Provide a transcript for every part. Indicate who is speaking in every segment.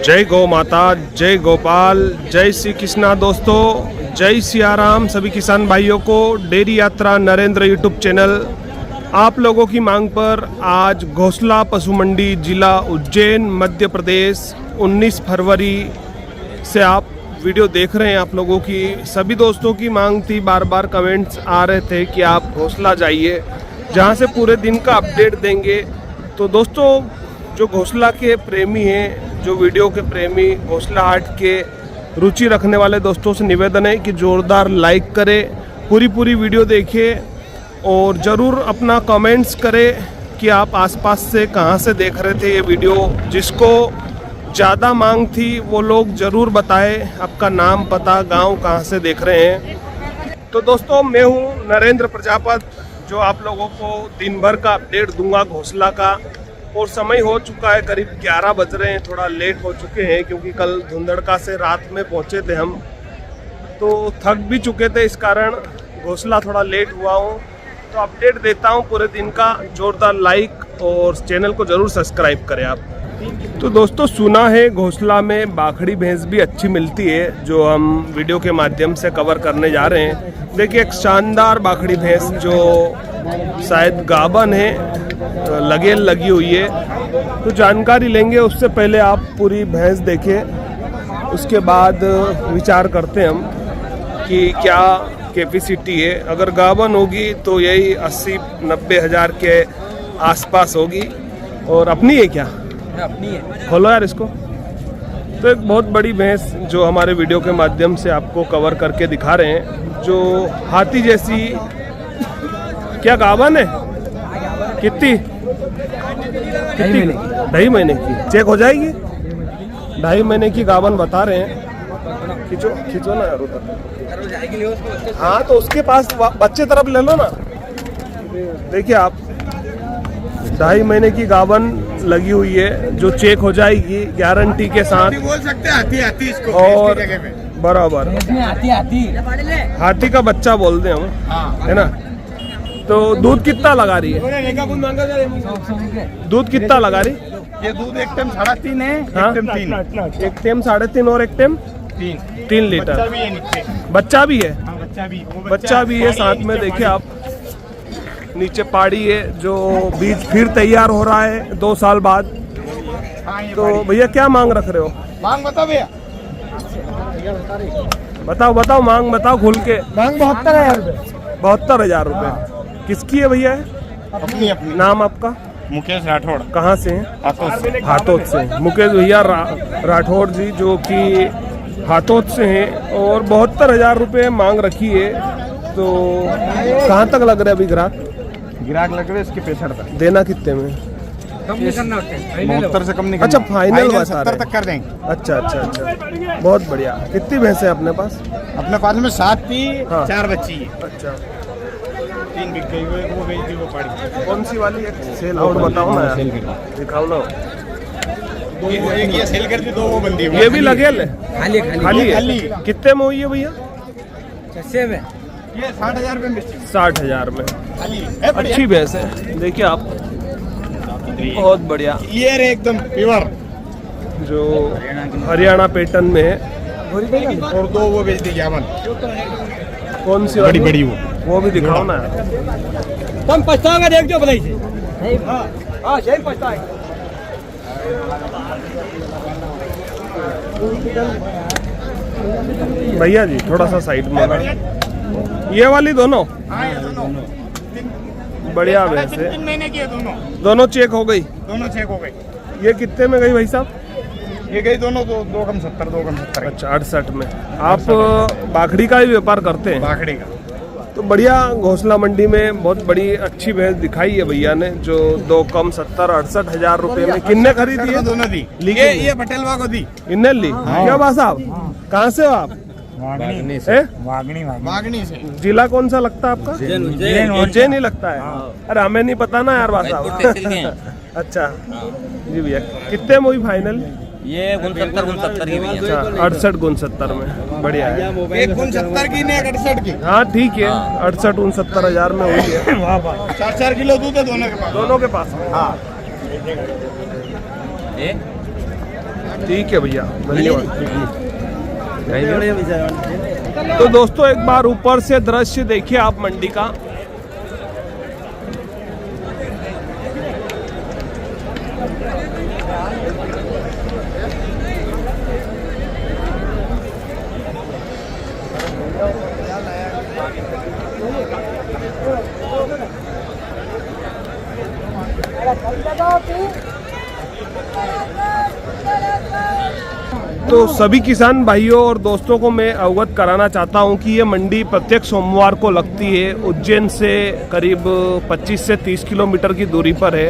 Speaker 1: जय गौ माता, जय गोपाल, जय श्री कृष्णा। दोस्तों जय सियाराम सभी किसान भाइयों को। डेयरी यात्रा नरेंद्र यूट्यूब चैनल आप लोगों की मांग पर आज घोसला पशु मंडी जिला उज्जैन मध्य प्रदेश 19 फरवरी से आप वीडियो देख रहे हैं। आप लोगों की सभी दोस्तों की मांग थी, बार बार कमेंट्स आ रहे थे कि आप घोसला जाइए जहां से पूरे दिन का अपडेट देंगे। तो दोस्तों जो घोसला के प्रेमी हैं, जो वीडियो के प्रेमी, घोसला हाट के रुचि रखने वाले दोस्तों से निवेदन है कि ज़ोरदार लाइक करें, पूरी वीडियो देखें और ज़रूर अपना कमेंट्स करें कि आप आसपास से कहां से देख रहे थे ये वीडियो। जिसको ज़्यादा मांग थी वो लोग ज़रूर बताएं आपका नाम, पता, गांव कहां से देख रहे हैं। तो दोस्तों मैं हूं नरेंद्र प्रजापति, जो आप लोगों को दिन भर का अपडेट दूंगा घोसला का। और समय हो चुका है, करीब 11 बज रहे हैं, थोड़ा लेट हो चुके हैं क्योंकि कल धुंधड़का से रात में पहुंचे थे हम, तो थक भी चुके थे, इस कारण घोसला थोड़ा लेट हुआ हूं। तो अपडेट देता हूं पूरे दिन का। जोरदार लाइक और चैनल को ज़रूर सब्सक्राइब करें आप। तो दोस्तों सुना है घोसला में बाखड़ी भैंस भी अच्छी मिलती है, जो हम वीडियो के माध्यम से कवर करने जा रहे हैं। देखिए एक शानदार बाखड़ी भैंस जो शायद गाबन है, लगेल लगी हुई है। तो जानकारी लेंगे, उससे पहले आप पूरी भैंस देखें, उसके बाद विचार करते हैं हम कि क्या कैपेसिटी है। अगर गाबन होगी तो यही 80-90 हज़ार के आसपास होगी। और अपनी है क्या?
Speaker 2: अपनी है।
Speaker 1: खोलो यार इसको। तो एक बहुत बड़ी भैंस जो हमारे वीडियो के माध्यम से आपको कवर करके दिखा रहे हैं, जो हाथी जैसी। क्या गाबन है? कितनी? 2.5 महीने की। चेक हो जाएगी? 2.5 महीने की गाबन बता रहे हैं। खींचो ना यार उधर। हाँ तो उसके पास बच्चे तरफ ले लो ना। देखिए आप 2.5 महीने की गाबन लगी हुई है, जो चेक हो जाएगी गारंटी के साथ।
Speaker 3: बोल सकते हैं हाथी इसको।
Speaker 1: और बराबर हाथी का बच्चा बोल दें हम, है ना। तो दूध कितना लगा रही है? दूध कितना लगा रही?
Speaker 3: ये दूध एक टाइम 3.5 है।
Speaker 1: हाँ?
Speaker 3: एक टाइम 3
Speaker 1: एक टाइम 3.5 और एक टाइम 3 लीटर। बच्चा भी है। बच्चा भी है साथ में। देखिए आप नीचे पहाड़ी है, जो बीज फिर तैयार हो रहा है 2 साल बाद। तो भैया क्या मांग रख रहे हो?
Speaker 3: मांग बताओ भैया।
Speaker 1: बताओ मांग बताओ खुल के।
Speaker 3: मांग 72,000 रुपए।
Speaker 1: 72,000 रुपए। किसकी है भैया?
Speaker 3: अपनी।
Speaker 1: नाम आपका?
Speaker 3: मुकेश राठौड़।
Speaker 1: कहाँ से हैं? हाथोद से। मुकेश भैया राठौड़ जी, जो कि हाथोद से हैं, और 72,000 रुपये मांग रखी है। तो कहाँ तक लग रहा है अभी
Speaker 3: गिराक लग रहे हैं इसके 65 तक।
Speaker 1: देना कितने में?
Speaker 3: कम नहीं करना होता है। 72 से कम नहीं।
Speaker 1: अच्छा फाइनल बता
Speaker 3: 70
Speaker 1: रहे
Speaker 3: तक कर देंगे।
Speaker 1: अच्छा, बहुत बढ़िया। कितनी भैंसें हैं अपने पास?
Speaker 3: अपने पास में 7 थी।
Speaker 1: हाँ।
Speaker 3: 4 बच्ची है।
Speaker 1: अच्छा
Speaker 3: 3 बिक गई, वो बेच दी, वो पड़ी।
Speaker 1: कौन सी वाली है? सेल आउट बताओ ना यार, दिखाओ ना।
Speaker 3: एक ये सेल कर दी, 2 वो बंदी है।
Speaker 1: ये भी लगेल है? खाली है।
Speaker 3: खाली।
Speaker 1: कितने में हुई है भैया?
Speaker 3: ये 60,000 रुपए में।
Speaker 1: 60,000 में।
Speaker 3: खाली
Speaker 1: अच्छी भैंस है। देखिए आप, बहुत बढ़िया।
Speaker 3: क्लियर है एकदम प्योर,
Speaker 1: जो हरियाणा पैटर्न में है।
Speaker 3: और 2 वो बेच दी जावन।
Speaker 1: कौन सी
Speaker 3: बड़ी
Speaker 1: वाली?
Speaker 3: बड़ी
Speaker 1: वो भी दिखाओ ना।
Speaker 2: तुम पछताओगे, देख जो बताई से। हाँ सही पछताएगा।
Speaker 1: भैया जी थोड़ा सा साइड में। ये वाली दोनों?
Speaker 3: हाँ ये दोनों
Speaker 1: बढ़िया भैंस है।
Speaker 3: 3 महीने की है
Speaker 1: दोनों चेक हो गई?
Speaker 3: दोनों चेक हो गई।
Speaker 1: ये कितने में गई भाई साहब?
Speaker 3: ये गई दोनों 2 कम 70, 2 कम 70।
Speaker 1: अच्छा 68 में। आप बाखड़ी का ही व्यापार करते हैं?
Speaker 3: बाखड़ी का।
Speaker 1: तो बढ़िया। घोसला मंडी में बहुत बड़ी अच्छी भैंस दिखाई है भैया ने, जो 2 कम 70-68 रुपए में। किन्ने खरीदी है?
Speaker 3: दोनों दी। ये पटेलवा को दी।
Speaker 1: इन्हें ली? क्या बात साहब, कहाँ से हो आप?
Speaker 3: वागनी से।
Speaker 1: जिला कौन सा लगता है आपका? उज्जैन ही लगता है। अरे हमें नहीं पता ना यार बात साहब। अच्छा जी भैया, कितने में हुई फाइनल?
Speaker 2: ये 69 की भैया।
Speaker 1: अच्छा 68-69 में। बढ़िया है।
Speaker 3: एक 69 की नहीं, 68 की।
Speaker 1: हाँ ठीक है। 68-69 हज़ार में हुई है।
Speaker 3: 4-4 किलो दूध है दोनों के पास।
Speaker 1: दोनों के पास।
Speaker 3: हाँ
Speaker 1: ठीक है भैया, धन्यवाद। तो दोस्तों एक बार ऊपर से दृश्य देखिए आप मंडी का। तो सभी किसान भाइयों और दोस्तों को मैं अवगत कराना चाहता हूं कि ये मंडी प्रत्येक सोमवार को लगती है। उज्जैन से करीब 25 से 30 किलोमीटर की दूरी पर है।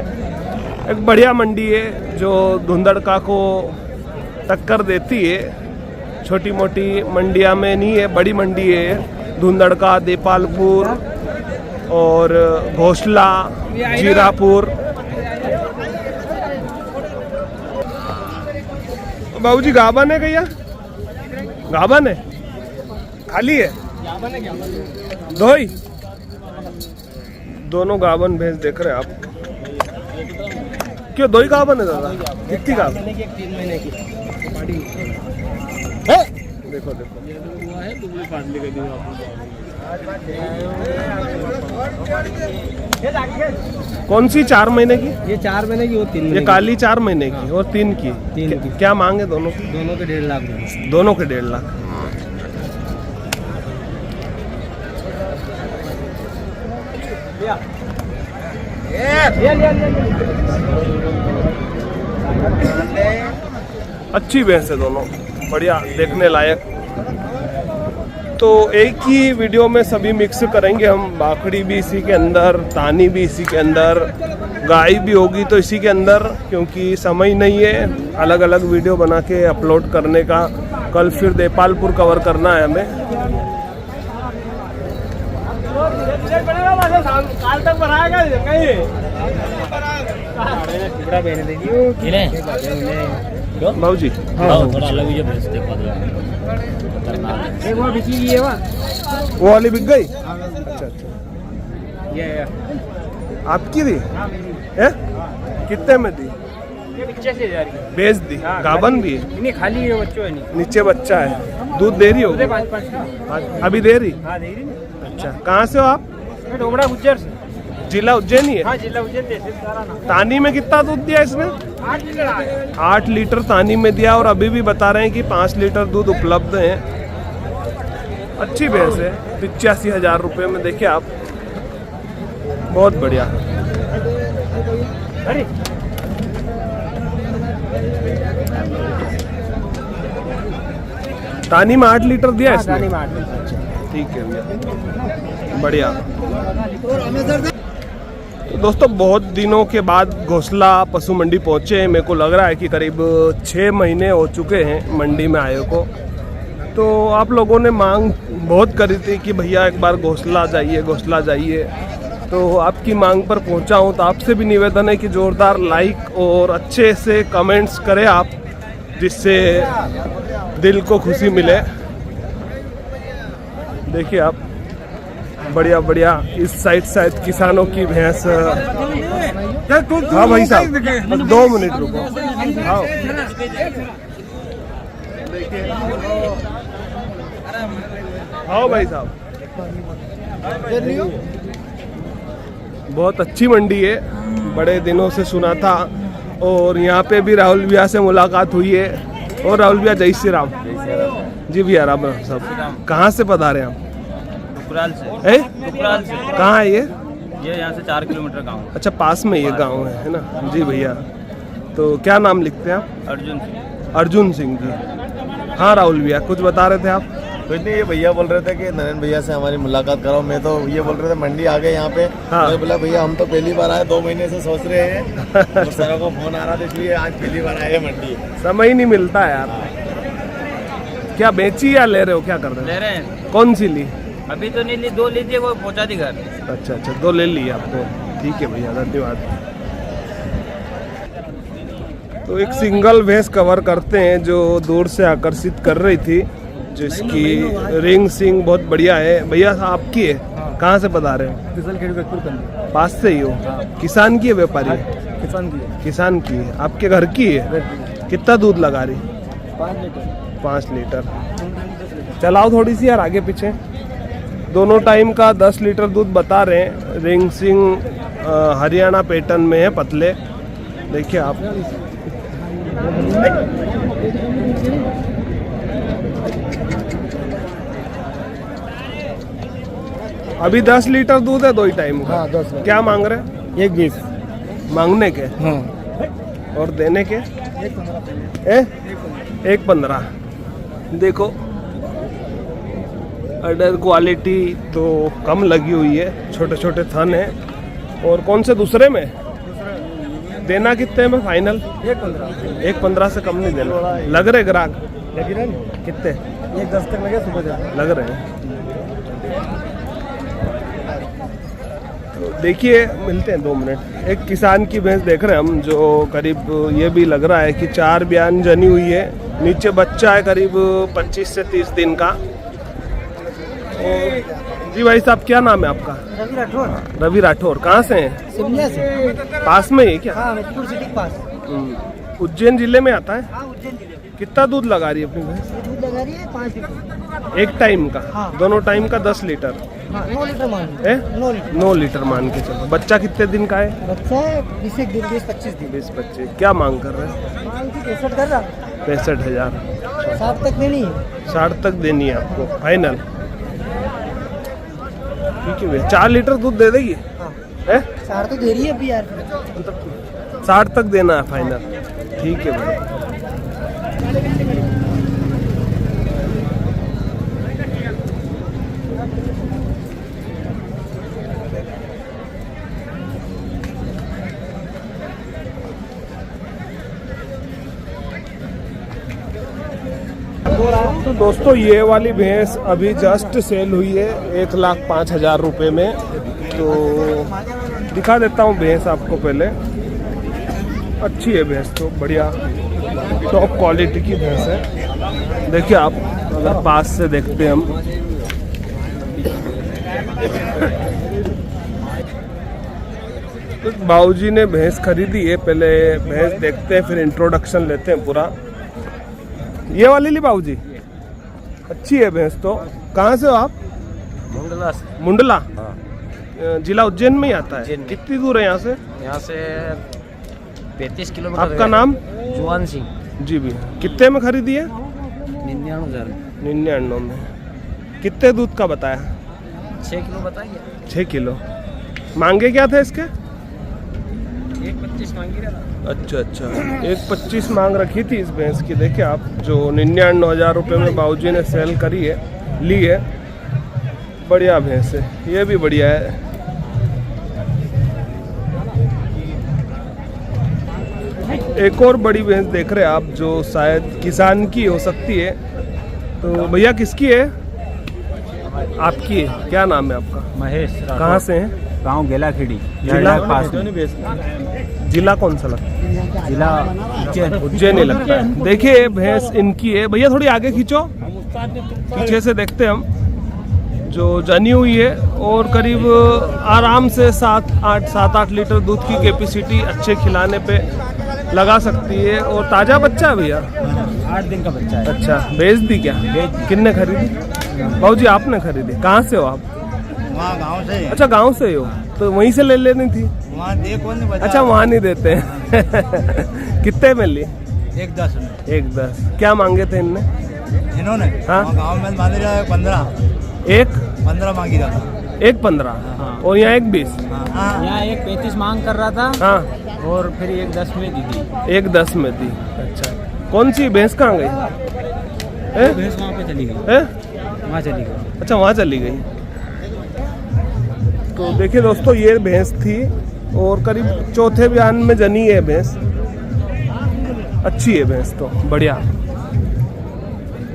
Speaker 1: एक बढ़िया मंडी है जो धुंधड़का को टक्कर देती है। छोटी मोटी मंडियां में नहीं है, बड़ी मंडी है। धुंधड़का, देपालपुर और घोसला, जीरापुर। बाबूजी गाबन है भैया? गाबन है, खाली है, दो ही, दोनों गाबन भैंस देख रहे हैं आप। क्यों दो ही गाबन है दादा? कितनी गाबन?
Speaker 2: 3 महीने की।
Speaker 1: देखो देखो, कौन सी 4 महीने की?
Speaker 2: ये 4 महीने की, वो 3 महीने
Speaker 1: ये काली 4 महीने की और 3 की।
Speaker 2: 3 की।
Speaker 1: क्या मांगे दोनों की?
Speaker 2: दोनों के 1.5 लाख।
Speaker 1: दोनों के 1.5 लाख। अच्छी भैंस है दोनों, बढ़िया, देखने लायक। तो एक ही वीडियो में सभी मिक्स करेंगे हम। बाखड़ी भी इसी के अंदर, तानी भी इसी के अंदर, गाय भी होगी तो इसी के अंदर, क्योंकि समय नहीं है अलग अलग वीडियो बना के अपलोड करने का। कल फिर देपालपुर कवर करना है हमें।
Speaker 2: काल तक बनाएगा
Speaker 1: भाऊ जी,
Speaker 2: थोड़ा अलग वीडियो भेज दे। एक और बिकी है
Speaker 1: वो वाली बिक गई? अच्छा अच्छा,
Speaker 2: ये
Speaker 1: आपकी दी है? कितने में दी?
Speaker 2: ये 85,000 की
Speaker 1: बेच दी। गाबन भी है?
Speaker 2: नहीं, खाली है, बच्चों है नहीं।
Speaker 1: नीचे बच्चा है। दूध दे रही होगी?
Speaker 2: 5 का
Speaker 1: अभी दे रही?
Speaker 2: हाँ, दे रही।
Speaker 1: अच्छा, कहाँ से हो आप?
Speaker 2: मैं डोबड़ा गुज्जर से।
Speaker 1: जिला उज्जैन ही है?
Speaker 2: हाँ, जिला उज्जैन, तहसील साराना।
Speaker 1: तानी में कितना दूध दिया इसने?
Speaker 2: 8 लीटर आया।
Speaker 1: 8 लीटर तानी में दिया और अभी भी बता रहे हैं कि 5 लीटर दूध उपलब्ध है। अच्छी भैंस है। 85,000 रुपये में, देखिए आप, बहुत बढ़िया।
Speaker 2: अरे
Speaker 1: तानी में 8 लीटर दिया इसने?
Speaker 2: तानी में 8 लीटर।
Speaker 1: ठीक है भैया, बढ़िया। तो दोस्तों बहुत दिनों के बाद घोसला पशु मंडी पहुंचे हैं। मेरे को लग रहा है कि करीब 6 महीने हो चुके हैं मंडी में आए को। तो आप लोगों ने मांग बहुत करी थी कि भैया एक बार घोसला जाइए, घोसला जाइए। तो आपकी मांग पर पहुंचा हूं। तो आपसे भी निवेदन है कि ज़ोरदार लाइक और अच्छे से कमेंट्स करें आप, जिससे दिल को खुशी मिले। देखिए आप, बढ़िया बढ़िया। इस साइड शायद किसानों की भैंस। हाँ भाई साहब, बस 2 मिनट रुको। हाँ हाँ भाई साहब, बहुत अच्छी मंडी है, बड़े दिनों से सुना था। और यहाँ पे भी राहुल भैया से मुलाकात हुई है। और राहुल भैया, जय श्री राम। जी भैया, राम राम साहब। कहाँ से पधारे आप?
Speaker 2: कुकराल से। कुकराल से।
Speaker 1: कहाँ है ये?
Speaker 2: यहाँ से 4 किलोमीटर गाँव।
Speaker 1: अच्छा, पास में ये गांव है ना? जी भैया। तो क्या नाम लिखते हैं आप?
Speaker 2: अर्जुन सिंह।
Speaker 1: अर्जुन सिंह जी। हाँ राहुल भैया, कुछ बता रहे थे आप?
Speaker 3: कुछ नहीं, ये भैया बोल रहे थे कि नरेंद्र भैया से हमारी मुलाकात कराओ। मैं तो ये बोल रहे थे मंडी आ गए यहाँ पे।
Speaker 1: हाँ।
Speaker 3: मैं बोला भैया हम तो पहली बार आए, 2 महीने से सोच रहे हैं। तो सरों को फोन आ रहा था, इसलिए आज पहली बार आए मंडी।
Speaker 1: समय ही नहीं मिलता यार। क्या बेची या ले रहे हो? क्या कर रहे
Speaker 2: ले रहे हैं।
Speaker 1: हो? कौन सी ली?
Speaker 2: अभी तो नहीं ली, 2 ली थी, वो पहुंचा दी घर।
Speaker 1: अच्छा अच्छा, 2 ले ली आपको। ठीक है भैया, धन्यवाद। तो एक सिंगल भैंस कवर करते हैं जो दूर से आकर्षित कर रही थी, जिसकी रिंग सिंग बहुत बढ़िया है। भैया आपकी है? कहाँ से बता रहे हो? पास से ही हो? किसान की है व्यापारी?
Speaker 2: किसान की है।
Speaker 1: किसान की है। आपके घर की है? कितना दूध लगा रही? 5 लीटर। चलाओ थोड़ी सी यार आगे पीछे। दोनों टाइम का 10 लीटर दूध बता रहे हैं। रिंग सिंह हरियाणा पैटर्न में है, पतले। देखिए आप। अभी 10 लीटर दूध है 2 ही टाइम का।
Speaker 2: हाँ, 10 लीटर।
Speaker 1: क्या मांग रहे हैं?
Speaker 2: 1.20।
Speaker 1: मांगने के
Speaker 2: हाँ,
Speaker 1: और देने के 1.15। देखो अडर क्वालिटी तो कम लगी हुई है, छोटे छोटे थन है। और कौन से दूसरे में देना कितने में फाइनल? 1.15 से कम नहीं देना। लग रहे ग्राहक कितने?
Speaker 2: 1.10 तक लगे सुबह जाए।
Speaker 1: लग रहे हैं। तो देखिए मिलते हैं 2 मिनट। एक किसान की भैंस देख रहे हैं हम, जो करीब ये भी लग रहा है कि 4 बयान जनी हुई है। नीचे बच्चा है करीब 25 से 30 दिन का। और जी भाई साहब, क्या नाम है आपका?
Speaker 2: रवि राठौर।
Speaker 1: रवि राठौर। कहाँ से हैं?
Speaker 2: शिमला से।
Speaker 1: पास में ही है क्या?
Speaker 2: हाँ, मितपुर सिटी के पास।
Speaker 1: उज्जैन जिले में आता है।
Speaker 2: हाँ, उज्जैन जिले में।
Speaker 1: कितना दूध लगा रही है अपनी भैंस?
Speaker 2: ये दूध लगा रही है 5 लीटर।
Speaker 1: एक टाइम का?
Speaker 2: हाँ।
Speaker 1: दोनों टाइम का 10 लीटर?
Speaker 2: हाँ, 9 लीटर मान लो।
Speaker 1: है
Speaker 2: 9 लीटर।
Speaker 1: 9 लीटर मान के चलो। बच्चा कितने दिन का है?
Speaker 2: बच्चा है 20 दिन, 20-25 दिन।
Speaker 1: 20-25। क्या मांग कर रहे हैं?
Speaker 2: मांग की 63 कर रहा।
Speaker 1: 65,000।
Speaker 2: 60 तक देनी है।
Speaker 1: 60 तक देनी है आपको फाइनल? ठीक है भैया। 4 लीटर दूध दे देगी?
Speaker 2: हाँ,
Speaker 1: है
Speaker 2: 4 तो दे रही है अभी यार।
Speaker 1: 60 तक देना है फाइनल। ठीक है भैया। तो दोस्तों ये वाली भैंस अभी जस्ट सेल हुई है 1,05,000 रुपये में। तो दिखा देता हूँ भैंस आपको पहले। अच्छी है भैंस, तो बढ़िया टॉप क्वालिटी की भैंस है। देखिए आप, अगर पास से देखते हैं हम, तो बाबूजी ने भैंस खरीदी है। पहले भैंस देखते हैं, फिर इंट्रोडक्शन लेते हैं पूरा। ये वाली ली बाबूजी? अच्छी है भैंस तो। कहाँ से हो आप?
Speaker 4: मुंडला से।
Speaker 1: मुंडला?
Speaker 4: हाँ।
Speaker 1: जिला उज्जैन में ही आता है।
Speaker 4: उज्जैन में।
Speaker 1: कितनी दूर है यहाँ से?
Speaker 4: यहाँ से 35 किलोमीटर।
Speaker 1: आपका नाम?
Speaker 4: जुआन सिंह।
Speaker 1: जी भी। कितने में खरीदी है?
Speaker 4: 99,000।
Speaker 1: 99 में। कितने दूध का बताया?
Speaker 4: 6 किलो बताइए।
Speaker 1: 6 किलो। मांगे क्या थे इसके?
Speaker 4: 1.25 मांगी रहा।
Speaker 1: अच्छा अच्छा, 1.25 मांग रखी थी इस भैंस की। देखिए आप, जो 99,000 रुपये में बाबूजी ने सेल करी है, ली है। बढ़िया भैंस है, ये भी बढ़िया है। एक और बड़ी भैंस देख रहे हैं आप, जो शायद किसान की हो सकती है। तो भैया किसकी है? आपकी है। क्या नाम है आपका?
Speaker 5: महेश।
Speaker 1: कहाँ से हैं?
Speaker 5: गांव गेलाखेड़ी,
Speaker 1: जिला?
Speaker 5: पास में।
Speaker 1: जिला कौन सा लगता है?
Speaker 5: जिला उज्जैन।
Speaker 1: उज्जैन ही लगता है। देखिए भैंस इनकी है। भैया थोड़ी आगे खींचो, पीछे से देखते हम। जो जनी हुई है और करीब आराम से 7-8 लीटर दूध की कैपेसिटी अच्छे खिलाने पे लगा सकती है। और ताज़ा बच्चा है भैया?
Speaker 5: 8 दिन का बच्चा है।
Speaker 1: अच्छा, बेच दी क्या? किन्ने खरीदी? बाबूजी आपने खरीदी। कहाँ से हो आप?
Speaker 3: वहाँ गाँव से।
Speaker 1: अच्छा, गांव से हो, तो वहीं से ले लेनी थी।
Speaker 3: वहाँ देखो नहीं बचा।
Speaker 1: अच्छा, वहाँ नहीं देते हैं। कितने में ली?
Speaker 3: 1.10 में।
Speaker 1: 1.10। क्या मांगे थे इनने?
Speaker 3: इन्होंने
Speaker 1: हाँ?
Speaker 3: गाँव में मांग रहा है 15 मांगी रहा था।
Speaker 1: 1.15 और यहाँ 1.20।
Speaker 5: यहाँ 1.35 मांग कर रहा था।
Speaker 1: हाँ,
Speaker 5: और फिर 1.10 में दी थी।
Speaker 1: 1.10 में दी। अच्छा, कौन सी भैंस कहाँ गई?
Speaker 5: भैंस वहाँ पे चली गई।
Speaker 1: है?
Speaker 5: वहाँ चली गई।
Speaker 1: अच्छा, वहाँ चली गई। तो देखिए दोस्तों, ये भैंस थी और करीब चौथे बयान में जनी है भैंस। अच्छी है भैंस तो, बढ़िया।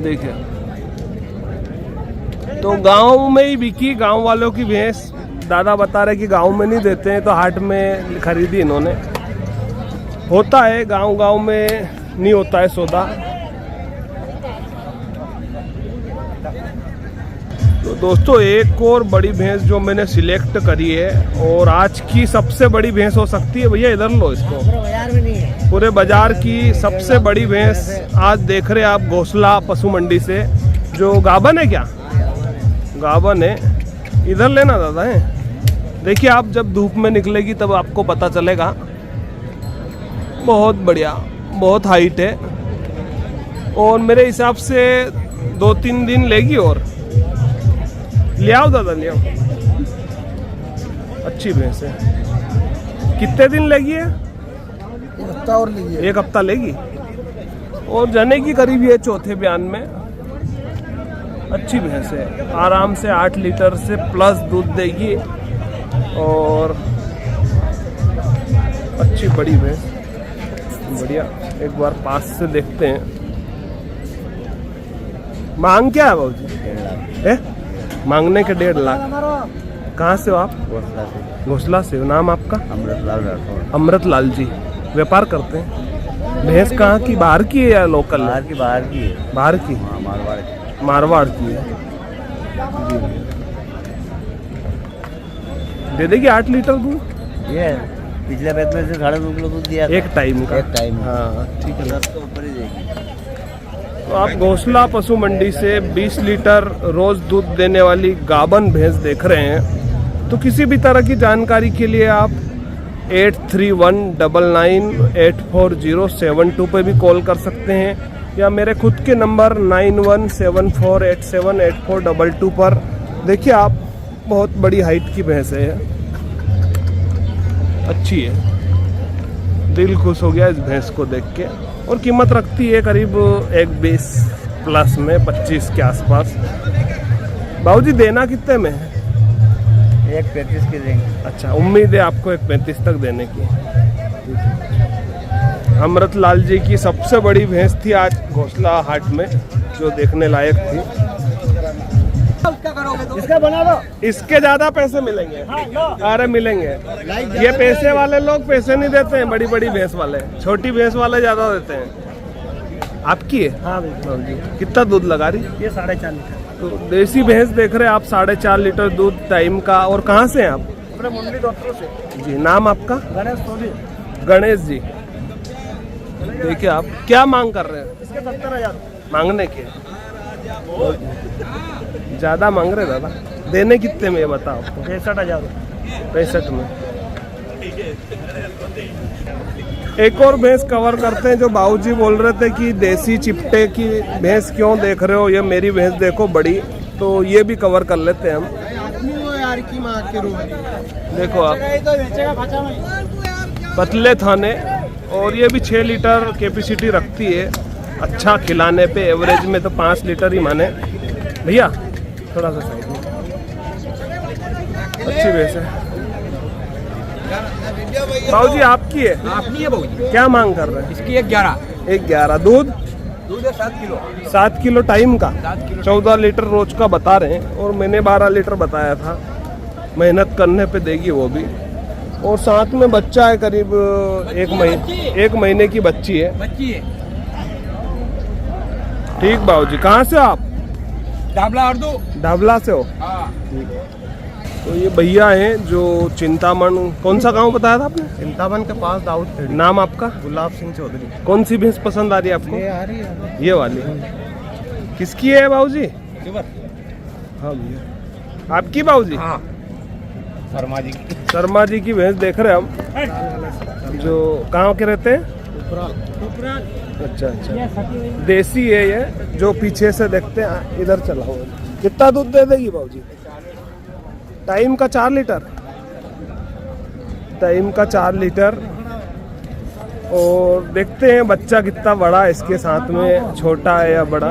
Speaker 1: देखिए, तो गांव में ही बिकी, गांव वालों की भैंस। दादा बता रहे कि गांव में नहीं देते हैं, तो हाट में खरीदी इन्होंने। होता है गांव में नहीं होता है सौदा। तो दोस्तों, एक और बड़ी भैंस जो मैंने सिलेक्ट करी है, और आज की सबसे बड़ी भैंस हो सकती है। भैया इधर लो इसको।
Speaker 2: बाजार में नहीं है।
Speaker 1: पूरे बाजार की सबसे बड़ी भैंस आज देख रहे हैं आप घोसला पशु मंडी से। जो गाभन है क्या? गाभन है। इधर लेना दादा है। देखिए आप जब धूप में निकलेगी तब आपको पता चलेगा। बहुत बढ़िया, बहुत हाइट है और मेरे हिसाब से 2-3 दिन लेगी और। ले आओ दादा, ले आओ। अच्छी भैंस है। कितने दिन लेगी है? एक हफ्ता लेगी और जाने की करीब ये चौथे बयान में। अच्छी भैंस है, आराम से 8 लीटर से प्लस दूध देगी और अच्छी बड़ी भैंस, बढ़िया। एक बार पास से देखते हैं। मांग क्या है बाबूजी? मांगने के 1.5 लाख। कहाँ से हो आप? घोसला से। नाम आपका? अमृत लाल जी। व्यापार करते हैं। भैंस कहाँ की? बाहर की है या लोकल?
Speaker 3: बाहर की है।
Speaker 1: बाहर की?
Speaker 3: हाँ,
Speaker 1: मारवाड़ की है। दे देगी 8 लीटर दूध?
Speaker 3: ये पिछले बैच में से 2.5 किलो दूध दिया था।
Speaker 1: एक टाइम का?
Speaker 3: एक टाइम।
Speaker 1: हाँ ठीक है।
Speaker 3: 10 के ऊपर ही देगी।
Speaker 1: तो आप घोसला पशु मंडी से 20 लीटर रोज दूध देने वाली गाभन भैंस देख रहे हैं। तो किसी भी तरह की जानकारी के लिए आप 8319984072 पे भी कॉल कर सकते हैं या मेरे खुद के नंबर 9174878422 पर। देखिए आप, बहुत बड़ी हाइट की भैंस है, अच्छी है। दिल खुश हो गया इस भैंस को देख के। और कीमत रखती है करीब 1.20 प्लस में, 25 के आसपास। बाबूजी देना कितने में है?
Speaker 3: 1.35 की देंगे।
Speaker 1: अच्छा, उम्मीद है आपको 1.35 तक देने की। अमृत लाल जी की सबसे बड़ी भैंस थी आज घोसला हाट में, जो देखने लायक थी।
Speaker 2: इसका बना दो।
Speaker 1: इसके ज्यादा पैसे मिलेंगे। अरे मिलेंगे। ये पैसे वाले लोग पैसे नहीं देते हैं, बड़ी बड़ी भैंस वाले। छोटी भैंस वाले ज्यादा देते हैं। आपकी है?
Speaker 2: हाँ भाई।
Speaker 1: कितना दूध लगा रही?
Speaker 2: ये 4.5 लीटर।
Speaker 1: तो देसी भैंस देख रहे हैं आप, 4.5 लीटर दूध टाइम का। और कहाँ से हैं आप?
Speaker 2: अपने मुंडी डॉक्टरों से।
Speaker 1: जी, नाम आपका?
Speaker 2: गणेश सोनी।
Speaker 1: गणेश जी। देखिए आप क्या मांग कर रहे हैं?
Speaker 2: इसके 70,000
Speaker 1: मांगने के ज्यादा मांग रहे दादा। देने कितने में ये बताओ आपको?
Speaker 2: 63,000।
Speaker 1: 65 में। एक और भैंस कवर करते हैं। जो बाबूजी बोल रहे थे कि देसी चिपटे की भैंस क्यों देख रहे हो, ये मेरी भैंस देखो बड़ी, तो ये भी कवर कर लेते हैं हम। देखो आप, पतले थाने और ये भी 6 लीटर कैपेसिटी रखती है। अच्छा खिलाने पे एवरेज में तो 5 लीटर ही माने। भैया थोड़ा सा साइड में। अच्छी भैंस है बाबूजी। आपकी है?
Speaker 2: अपनी है बाबूजी।
Speaker 1: क्या मांग कर रहे हैं?
Speaker 2: इसकी 11।
Speaker 1: 11। दूध?
Speaker 2: दूध है 7 किलो।
Speaker 1: 7 किलो टाइम का?
Speaker 2: 7 किलो।
Speaker 1: 14 लीटर रोज का बता रहे हैं और मैंने 12 लीटर बताया था। मेहनत करने पे देगी वो भी। और साथ में बच्चा है, करीब 1 महीने की बच्ची है।
Speaker 2: बच्ची है।
Speaker 1: ठीक बाबूजी। कहाँ से हो आप?
Speaker 2: डाबला अर्दू।
Speaker 1: ढाबला से हो?
Speaker 2: हाँ।
Speaker 1: तो ये भैया हैं जो चिंतामन, कौन सा गांव बताया था आपने?
Speaker 3: चिंतामन के पास दाऊद खेड़ी।
Speaker 1: नाम आपका?
Speaker 3: गुलाब सिंह चौधरी।
Speaker 1: कौन सी भैंस पसंद आ रही है आपको?
Speaker 3: ये आ रही है।
Speaker 1: ये वाली। किसकी है बाबूजी?
Speaker 2: शुगर।
Speaker 1: हाँ भैया। आपकी बाबूजी?
Speaker 2: हाँ। शर्मा जी।
Speaker 1: शर्मा जी की भैंस देख रहे हैं हम, जो कहाँ के रहते हैं? अच्छा अच्छा। देसी है ये, जो पीछे से देखते हैं। इधर चला हुआ। कितना दूध दे देगी बाबूजी? टाइम का 4 लीटर। टाइम का 4 लीटर। और देखते हैं बच्चा कितना बड़ा है इसके साथ में, छोटा है या बड़ा।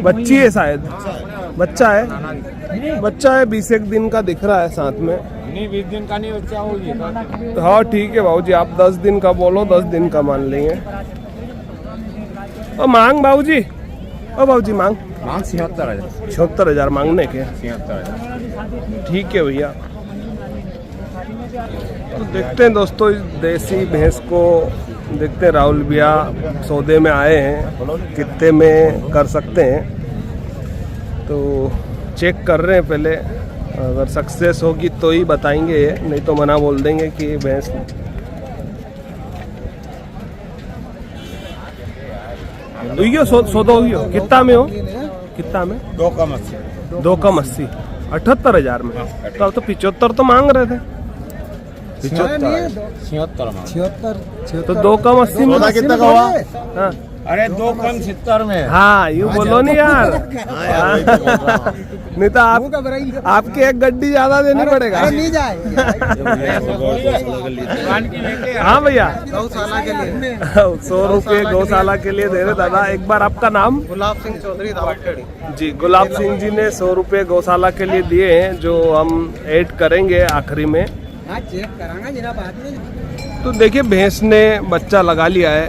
Speaker 1: बच्ची है शायद। बच्चा है? बच्चा है, 20 दिन का दिख रहा है साथ में।
Speaker 2: नहीं 20 दिन का नहीं, बच्चा होगी।
Speaker 1: हाँ ठीक है बाबूजी, आप 10 दिन का बोलो, 10 दिन का मान लेंगे। और मांग बाबूजी? ओ बाबूजी मांग?
Speaker 2: 76,000।
Speaker 1: 76,000 मांगने के?
Speaker 2: 76,000।
Speaker 1: ठीक है भैया। तो देखते हैं दोस्तों इस देसी भैंस को। देखते हैं राहुल भैया सौदे में आए हैं, कितने में कर सकते हैं। तो चेक कर रहे हैं पहले, अगर सक्सेस होगी तो ही बताएंगे ये, नहीं तो मना बोल देंगे कि भैंस। हुई हो सौदा हुई हो कितना में हो कितना में
Speaker 3: 2 कम 80
Speaker 1: 2 कम 80 78,000 में तो अब तो 75 तो मांग रहे थे 75 तो 2 कम 80 में
Speaker 3: सौदा कितना का हुआ?
Speaker 1: हाँ
Speaker 3: अरे 2 कम 70 में।
Speaker 1: हाँ यूँ बोलो नहीं यार
Speaker 3: हाँ,
Speaker 1: नहीं तो आपकी एक गड्डी ज्यादा देनी पड़ेगा
Speaker 2: नहीं जाए
Speaker 1: हाँ भैया
Speaker 2: गौशाला के लिए
Speaker 1: 100 रुपये गौशाला के लिए दे रहे दादा। एक बार आपका नाम?
Speaker 2: गुलाब सिंह चौधरी दावतखेड़ी।
Speaker 1: जी गुलाब सिंह जी ने 100 रुपये गौशाला के लिए दिए हैं जो हम ऐड करेंगे आखिरी में।
Speaker 2: हाँ चेक करांगा जरा बाद में।
Speaker 1: तो देखिए भैंस ने बच्चा लगा लिया है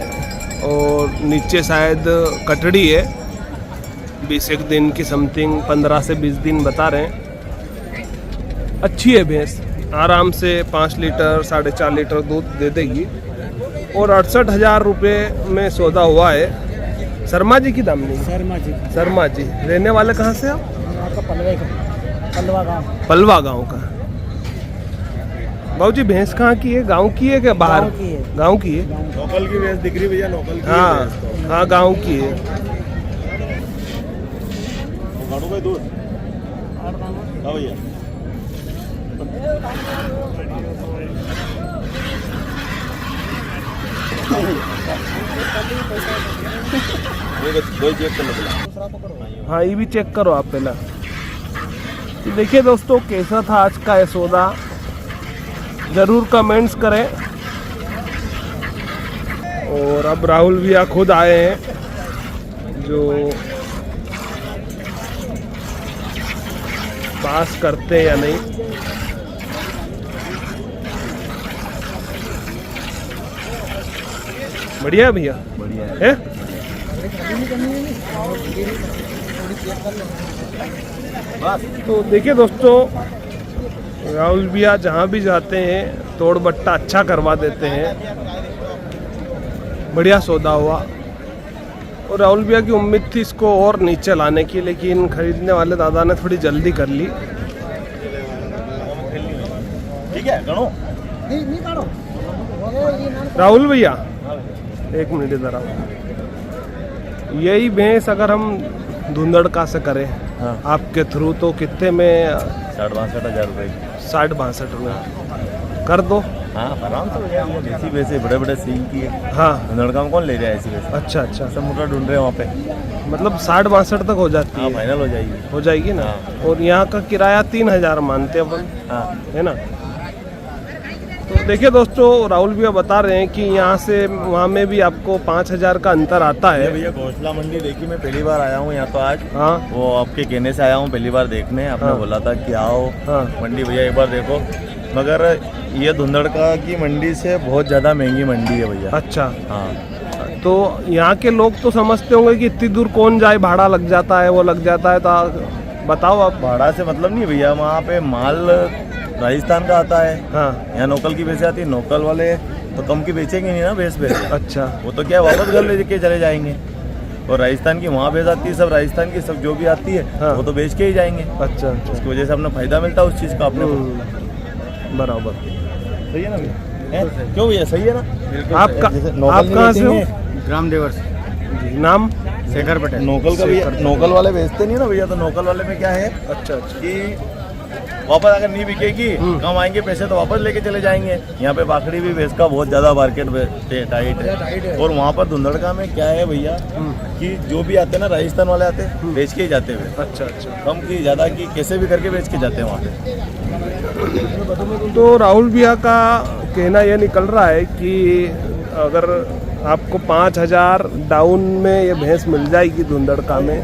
Speaker 1: और नीचे शायद कटड़ी है 20 दिन की समथिंग 15 से 20 दिन बता रहे हैं। अच्छी है भैंस आराम से 5 लीटर 4.5 लीटर दूध दे देगी और 68,000 रुपये में सौदा हुआ है। शर्मा जी की दामनी शर्मा जी रहने वाले कहाँ से आप? पलवा गांव का। बाबू जी भैंस कहाँ की है? गांव की है क्या बाहर? गांव की है।
Speaker 3: लोकल की भैंस दिख रही भैया, लोकल की
Speaker 1: हाँ
Speaker 3: भैंस तो।
Speaker 1: हाँ गांव की है।
Speaker 3: गाड़ू का दूध हाँ भैया दो चेक कर लो।
Speaker 1: हाँ ये भी चेक करो आप पहला। तो देखिए दोस्तों कैसा था आज का ये सौदा, ज़रूर कमेंट्स करें। और अब राहुल भैया खुद आए हैं जो पास करते हैं या नहीं। बढ़िया है भैया,
Speaker 3: बढ़िया
Speaker 1: है। तो देखिए दोस्तों राहुल भैया जहाँ भी जाते हैं तोड़ बट्टा अच्छा करवा देते हैं। बढ़िया सौदा हुआ और राहुल भैया की उम्मीद थी इसको और नीचे लाने की, लेकिन खरीदने वाले दादा ने थोड़ी जल्दी कर ली।
Speaker 3: ठीक है गणो
Speaker 2: नहीं काढ़ो।
Speaker 1: राहुल भैया एक मिनट इधर आओ। यही भैंस अगर हम धुंधड़का से करें
Speaker 3: हाँ।
Speaker 1: आपके थ्रू तो कितने में?
Speaker 3: 62,000 रुपये
Speaker 1: 60-62 में कर दो।
Speaker 3: हाँ आराम से हो जाएगा। देसी वैसे बड़े बड़े सींग की है।
Speaker 1: हाँ
Speaker 3: लड़का में कौन ले रहा है ऐसी वैसे?
Speaker 1: अच्छा अच्छा,
Speaker 3: सब मोटा ढूंढ रहे हैं वहाँ पे।
Speaker 1: मतलब 60-62 तक हो जाती
Speaker 3: हाँ
Speaker 1: है?
Speaker 3: फाइनल हो जाएगी।
Speaker 1: हो जाएगी ना।
Speaker 3: हाँ।
Speaker 1: और यहाँ का किराया 3,000 मानते हैं अपन,
Speaker 3: हाँ
Speaker 1: है ना। तो देखिए दोस्तों राहुल भैया बता रहे हैं कि यहाँ से वहाँ में भी आपको 5,000 का अंतर आता
Speaker 3: ये
Speaker 1: है।
Speaker 3: भैया घोसला मंडी देखी, मैं पहली बार आया हूँ यहाँ तो आज।
Speaker 1: हाँ
Speaker 3: वो आपके कहने से आया हूँ पहली बार देखने। आपने
Speaker 1: हाँ।
Speaker 3: बोला था कि आओ
Speaker 1: हाँ
Speaker 3: मंडी भैया एक बार देखो, मगर ये धुंधड़का की मंडी से बहुत ज़्यादा महंगी मंडी है भैया।
Speaker 1: अच्छा।
Speaker 3: हाँ
Speaker 1: तो यहाँ के लोग तो समझते होंगे कि इतनी दूर कौन जाए, भाड़ा लग जाता है वो लग जाता है। तो बताओ आप।
Speaker 3: भाड़ा से मतलब नहीं भैया, वहाँ पे माल राजस्थान का आता है।
Speaker 1: हाँ
Speaker 3: यहाँ लोकल की भैंस आती है, लोकल वाले तो कम की बेचेंगे नहीं ना भैंस पे।
Speaker 1: अच्छा
Speaker 3: वो तो क्या वापस घर ले के चले जाएंगे। और राजस्थान की वहाँ भैंस आती है, सब राजस्थान की सब जो भी आती है
Speaker 1: हाँ।
Speaker 3: वो तो बेच के ही जाएंगे।
Speaker 1: अच्छा अच्छा।
Speaker 3: उसकी वजह से अपना फायदा मिलता है उस चीज़ का अपने को।
Speaker 1: बराबर।
Speaker 3: सही है ना भैया? हैं? क्यों भैया सही है ना?
Speaker 1: आपका
Speaker 3: जैसे नोकल
Speaker 1: आप
Speaker 3: नहीं
Speaker 1: कहाँ से हो?
Speaker 3: बेचेंगे।
Speaker 5: ग्राम देवर
Speaker 1: जी, नाम?
Speaker 5: शेखर पटेल।
Speaker 3: नोकल का भैया नोकल वाले बेचते नहीं ना भैया, तो नोकल वाले में क्या है
Speaker 1: अच्छा अच्छा।
Speaker 3: कि वापस अगर नहीं बिकेगी कम आएंगे पैसे तो वापस लेके चले जाएंगे। यहाँ पे बाखड़ी भी भैंस का बहुत ज़्यादा मार्केट टाइट है। और वहाँ पर धुंधड़का में क्या है भैया कि जो भी आते हैं ना राजस्थान वाले आते हैं बेच के ही जाते हुए।
Speaker 1: अच्छा अच्छा।
Speaker 3: कम की ज़्यादा की कैसे भी करके बेच के जाते हैं वहाँ पे।
Speaker 1: तो राहुल भैया का कहना यह निकल रहा है कि अगर आपको 5,000 डाउन में ये भैंस मिल जाएगी धुंधड़का में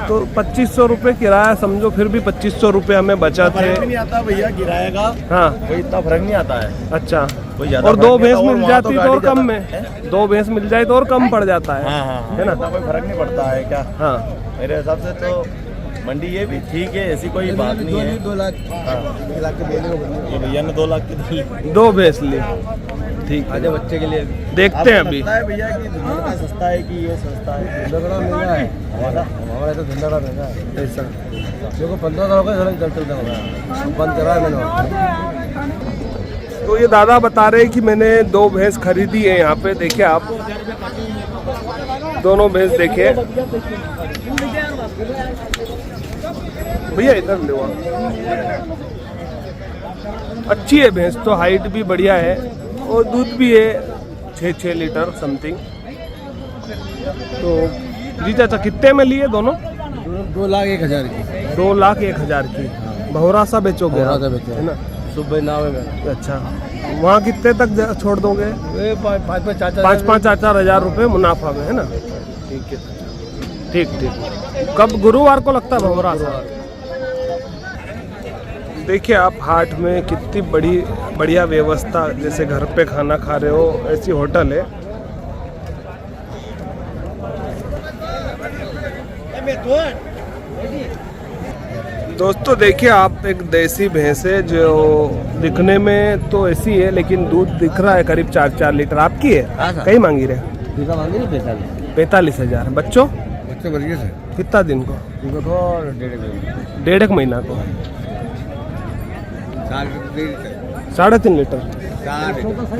Speaker 1: तो 2,500 रुपये किराया समझो, फिर भी 2,500 रुपये हमें बचा थे।
Speaker 3: फर्क भी नहीं आता भैया किराए का।
Speaker 1: हाँ
Speaker 3: कोई इतना फर्क नहीं आता है।
Speaker 1: अच्छा।
Speaker 3: कोई ज़्यादा
Speaker 1: और
Speaker 3: फर्क
Speaker 1: 2
Speaker 3: नहीं
Speaker 1: भैंस
Speaker 3: आता। और
Speaker 1: मिल
Speaker 3: वहाँ तो
Speaker 1: जाती तो
Speaker 3: गाड़ी
Speaker 1: और कम
Speaker 3: ज़्यादा-
Speaker 1: में 2 भैंस मिल जाए तो और कम पड़ जाता है।
Speaker 3: हाँ हाँ हाँ,
Speaker 1: है ना।
Speaker 3: इतना कोई फर्क नहीं पड़ता है क्या?
Speaker 1: हाँ
Speaker 3: मेरे हिसाब से तो मंडी ये भी ठीक है, ऐसी कोई बात नहीं है।
Speaker 2: 2 लाख
Speaker 3: हाँ।
Speaker 2: 1 लाख के दे दो।
Speaker 3: ये भैया ने 2 लाख की दी।
Speaker 1: 2 भैंस ली, ठीक है।
Speaker 2: बच्चे के लिए
Speaker 1: देखते हैं अभी।
Speaker 3: लगता है भैया कि धुंधड़का सस्ता है कि ये सस्ता है?
Speaker 2: धुंधड़का महंगा है हमारा तो धुंधड़का महंगा है।
Speaker 1: ऐसा
Speaker 2: देखो 15,000 रुपये चलते होगा बंद करा है मैंने।
Speaker 1: तो ये दादा बता रहे हैं कि मैंने 2 भैंस खरीदी है यहाँ पे। देखिए आप दोनों भैंस देखिए भैया, इधर ले आओ। अच्छी है भैंस तो, हाइट भी बढ़िया है और दूध भी है 6 लीटर समथिंग। तो जी चाचा कितने में लिए दोनों?
Speaker 2: 2,01,000 की।
Speaker 1: 2,01,000 की। भौरा सा बेचोगे आप, है ना?
Speaker 2: सुबह 9 में
Speaker 1: अच्छा, वहाँ कितने तक छोड़ दोगे? 5,000 रुपये मुनाफा में, है ना? ठीक है, ठीक ठीक। कब गुरुवार को लगता है भौरा सा? देखिए आप हाट में कितनी बढ़िया व्यवस्था, जैसे घर पे खाना खा रहे हो ऐसी होटल है। दोस्तों देखिए आप, एक देसी भैंस है जो दिखने में तो ऐसी है लेकिन दूध दिख रहा है करीब 4 लीटर। आपकी है? कहीं मांगी रहे? 45,000। बच्चों
Speaker 2: बढ़िया से
Speaker 1: कितना दिन को?
Speaker 2: इनको तो
Speaker 1: 1.5 महीना को। 3.5 लीटर,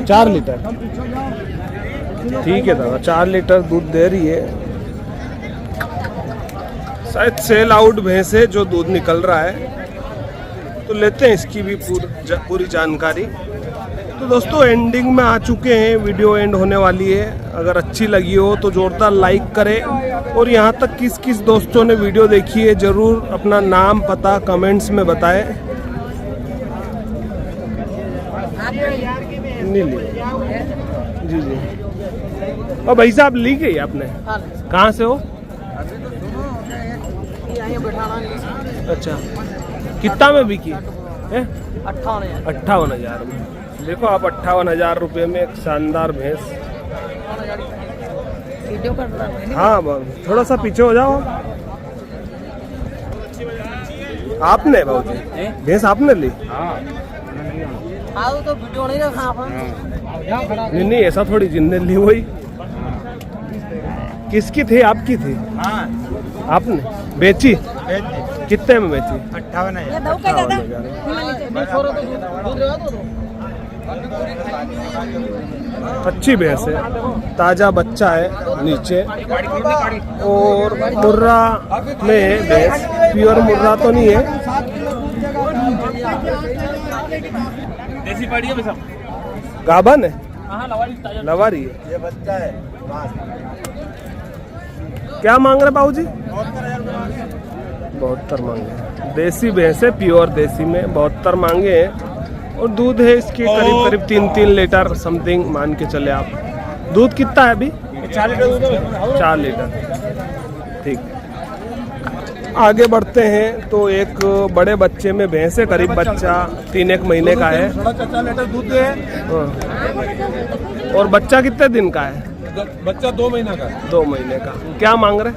Speaker 1: 4 लीटर। ठीक है दादा, 4 लीटर दूध दे रही है। शायद सेल आउट भैंस है जो दूध निकल रहा है, तो लेते हैं इसकी भी पूरी जानकारी। तो दोस्तों एंडिंग में आ चुके हैं, वीडियो एंड होने वाली है। अगर अच्छी लगी हो तो जोरदार लाइक करें और यहाँ तक किस किस दोस्तों ने वीडियो देखी है ज़रूर अपना नाम पता कमेंट्स में बताएं। नहीं ली जी जी। और भाई साहब ली गई आपने? कहाँ से हो? अच्छा, कितना में बिकी है? 58,000 में। देखो आप 58,000 रुपये में एक शानदार भैंस। हाँ थोड़ा सा पीछे हो जाओ। आपने बाबूजी भैंस आपने ली? नहीं ऐसा थोड़ी, जिनने ली वही। किसकी थी? आपकी थी? आपने बेची? कितने में बेची? 58,000। अच्छी भैंस है, ताजा बच्चा है नीचे और मुर्रा में है भैंस। प्योर मुर्रा तो नहीं है।
Speaker 4: देसी पाड़ी है सब।
Speaker 1: गाभन है? लवारी है।
Speaker 3: ये बच्चा है।
Speaker 1: क्या मांग रहे बाबूजी? 72 मांगे। देसी भैंस है, प्योर देसी में 72 मांगे हैं और दूध है इसके करीब करीब 3 लीटर समथिंग मान के चले आप। दूध कितना है अभी? 4 लीटर। ठीक, आगे बढ़ते हैं। तो एक बड़े बच्चे में भैंस है, करीब बच्चा 3-1 महीने का है।
Speaker 2: 4 लीटर दूध है।
Speaker 1: और बच्चा कितने दिन का है?
Speaker 2: बच्चा 2 महीना का।
Speaker 1: 2 महीने का। क्या मांग रहे?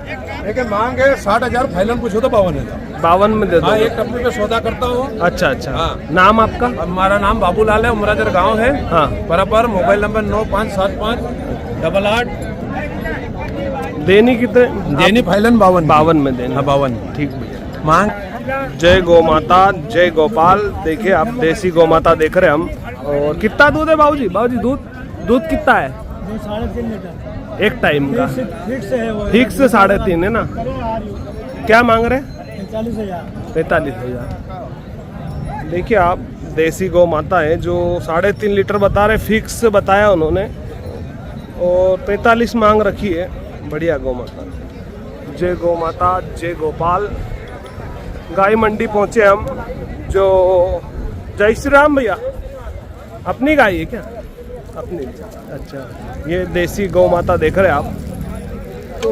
Speaker 2: लेकिन मांग है 60,000, फाइनल पूछो तो 52,000।
Speaker 1: 52 में दे दो।
Speaker 2: हाँ, एक कंपनी पे सौदा करता हूँ।
Speaker 1: अच्छा अच्छा।
Speaker 2: हाँ।
Speaker 1: नाम आपका?
Speaker 2: हमारा नाम बाबूलाल है, उमराजर गांव है।
Speaker 1: हाँ।
Speaker 2: बराबर मोबाइल नंबर 957588।
Speaker 1: देनी कितने?
Speaker 2: देनी फाइलन 52
Speaker 1: में देनी।
Speaker 2: हाँ 52।
Speaker 1: ठीक भैया।
Speaker 2: मांग।
Speaker 1: जय गौ माता, जय गोपाल। देखिए आप देसी गौ माता देख रहे हैं हम। और कितना दूध है बाबूजी? दूध कितना है?
Speaker 6: 3.5 लीटर
Speaker 1: एक टाइम का।
Speaker 6: फिक्स
Speaker 1: से 3.5 है ना? क्या मांग रहे?
Speaker 6: 45,000।
Speaker 1: देखिए आप, देसी गौ माता है जो 3.5 लीटर बता रहे, फिक्स बताया उन्होंने और 45 मांग रखी है। बढ़िया गौ माता। जय गौ माता, जय गोपाल। गाय मंडी पहुंचे हम, जो जय श्री राम भैया। अपनी गाय है क्या? अपनी। अच्छा, ये देसी गौ माता देख रहे हैं आप। तो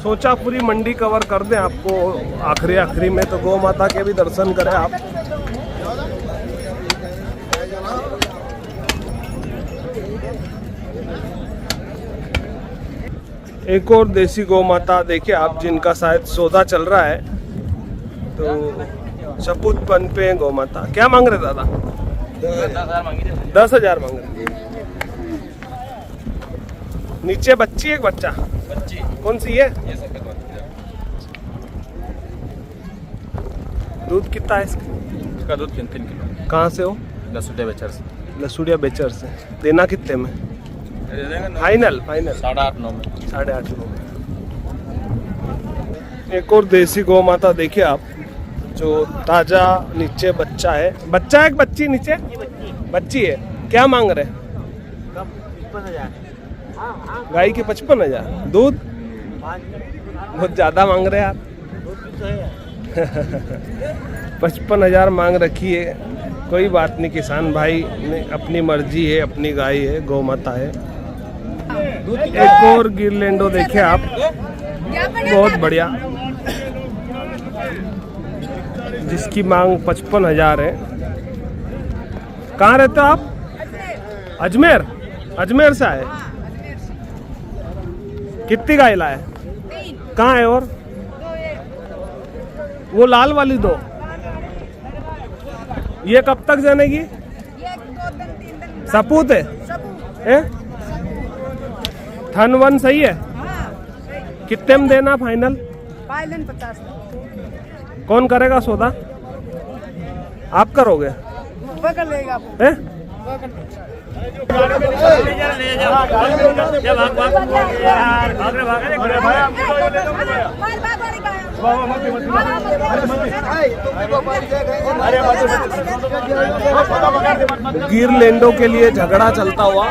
Speaker 1: सोचा पूरी मंडी कवर कर दें आपको आखिरी में, तो गौ माता के भी दर्शन करें आप। एक और देसी गौ माता देखिए आप, जिनका शायद सौदा चल रहा है। तो शपूतपन पे गौ माता। क्या मांग रहे दादा? 10,000 मांग रहे। नीचे बच्ची एक बच्चा? कौन सी है? दूध कितना है इसका?
Speaker 5: दूध 3 किलो।
Speaker 1: कहाँ से हो?
Speaker 5: लसूड़िया बेचर से।
Speaker 1: लसूड़िया बेचर से। देना कितने में? फाइनल
Speaker 5: 8.5-9 में।
Speaker 1: 8.5 में। एक और देसी गौ माता देखिए आप, जो ताजा नीचे बच्चा है। बच्चा है कि बच्ची? नीचे बच्ची है। क्या मांग रहे? 55,000 गाय की 55,000। दूध बहुत ज्यादा मांग रहे यार। 55,000 मांग रखी है। कोई बात नहीं, किसान भाई ने अपनी मर्जी है, अपनी गाय है, गौ माता है। एक और गिरलैंडो देखिए आप, बहुत बढ़िया, जिसकी मांग 55,000 है। कहाँ रहते हो आप? अजमेर। अजमेर से आए। कितनी गाय लाए? कहाँ है? और वो लाल वाली 2, ये कब तक जनेगी? सपूत है? थन वन सही है? कितने में देना फाइनल?
Speaker 7: 50।
Speaker 1: कौन करेगा सौदा? आप करोगे?
Speaker 7: वो कर लेगा वो।
Speaker 1: हैं? गिरलैंडो के लिए झगड़ा चलता हुआ।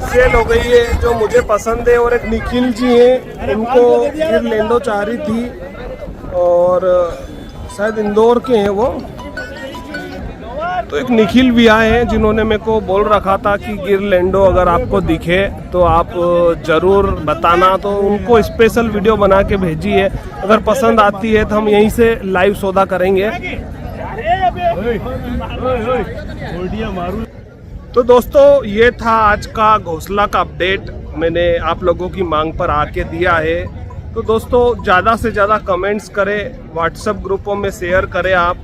Speaker 1: सेल हो गई है जो मुझे पसंद है। और एक निखिल जी हैं, उनको गिरलैंडो चाह रही थी, और शायद इंदौर के हैं वो। तो एक निखिल भी आए हैं जिन्होंने मेरे को बोल रखा था कि गिरलैंडो अगर आपको दिखे तो आप जरूर बताना। तो उनको स्पेशल वीडियो बना के भेजी है। अगर पसंद आती है तो हम यहीं से लाइव सौदा करेंगे। तो दोस्तों, ये था आज का घोंसला का अपडेट। मैंने आप लोगों की मांग पर आके दिया है। तो दोस्तों, ज़्यादा से ज़्यादा कमेंट्स करें, व्हाट्सएप ग्रुपों में शेयर करें आप,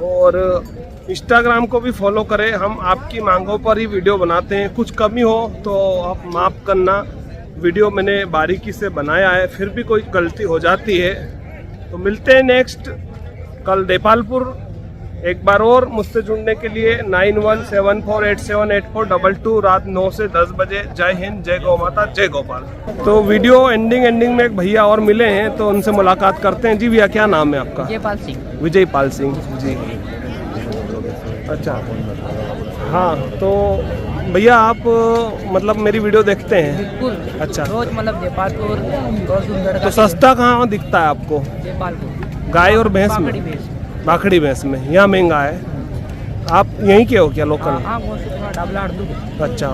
Speaker 1: और इंस्टाग्राम को भी फॉलो करें। हम आपकी मांगों पर ही वीडियो बनाते हैं। कुछ कमी हो तो आप माफ़ करना। वीडियो मैंने बारीकी से बनाया है, फिर भी कोई गलती हो जाती है। तो मिलते हैं नेक्स्ट कल देपालपुर। एक बार और मुझसे जुड़ने के लिए 9174878422 रात 9 से 10 बजे। जय हिंद, जय गौ माता, जय गोपाल। तो वीडियो एंडिंग में एक भैया और मिले हैं, तो उनसे मुलाकात करते हैं। जी भैया, क्या नाम है आपका?
Speaker 5: विजयपाल सिंह।
Speaker 1: विजयपाल सिंह जी। अच्छा, हाँ। तो भैया आप मतलब मेरी वीडियो देखते हैं?
Speaker 5: बिल्कुल।
Speaker 1: अच्छा,
Speaker 5: रोज मतलब देपालपुर।
Speaker 1: तो सस्ता कहाँ दिखता है आपको?
Speaker 5: देपालपुर।
Speaker 1: गाय और भैंस में? बाखड़ी भैंस में यहाँ महंगा है। आप यहीं के हो क्या, लोकल? अच्छा,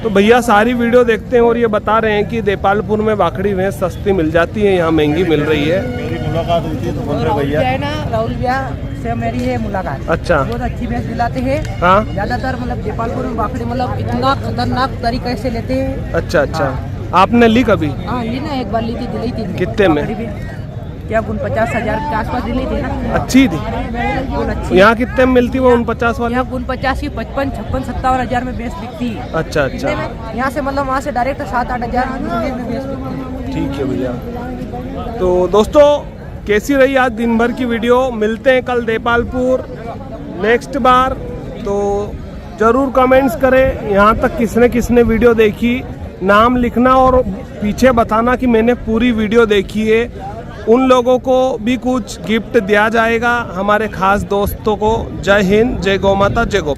Speaker 1: तो भैया सारी वीडियो देखते हैं और ये बता रहे हैं कि देपालपुर में बाखड़ी भैंस सस्ती मिल जाती है, यहाँ महंगी मिल रही है।
Speaker 3: मेरी मुलाकात हुई थी तो बोल रहे भैया
Speaker 5: है ना, राहुल भैया से मेरी है मुलाकात।
Speaker 1: अच्छा,
Speaker 5: बहुत अच्छी भैंस दिलाते हैं।
Speaker 1: हाँ,
Speaker 5: ज्यादातर मतलब देपालपुर में बाखड़ी मतलब इतना खतरनाक तरीके से लेते हैं।
Speaker 1: अच्छा अच्छा। आपने ली कभी?
Speaker 5: हाँ, ली ना, एक बार ली थी, दिलाई थी।
Speaker 1: कितने में?
Speaker 5: क्या 49,000 के आसपास दिलाई थी ना।
Speaker 1: अच्छी थी।
Speaker 5: बिल्कुल अच्छी।
Speaker 1: यहाँ कितने में मिलती वो 49 वाली?
Speaker 5: यहाँ 49 की 55, 56, 57,000 में भैंस बिकती है।
Speaker 1: अच्छा अच्छा,
Speaker 5: यहाँ से मतलब वहाँ से डायरेक्ट 7-8 हजार में भैंस बिकती है।
Speaker 1: ठीक है भैया। तो दोस्तों, कैसी रही आज दिन भर की वीडियो? मिलते हैं कल देपालपुर नेक्स्ट बार। तो ज़रूर कमेंट्स करें यहाँ तक किसने किसने वीडियो देखी, नाम लिखना और पीछे बताना कि मैंने पूरी वीडियो देखी है। उन लोगों को भी कुछ गिफ्ट दिया जाएगा, हमारे खास दोस्तों को। जय हिंद, जय गौ माता, जय गोपाल।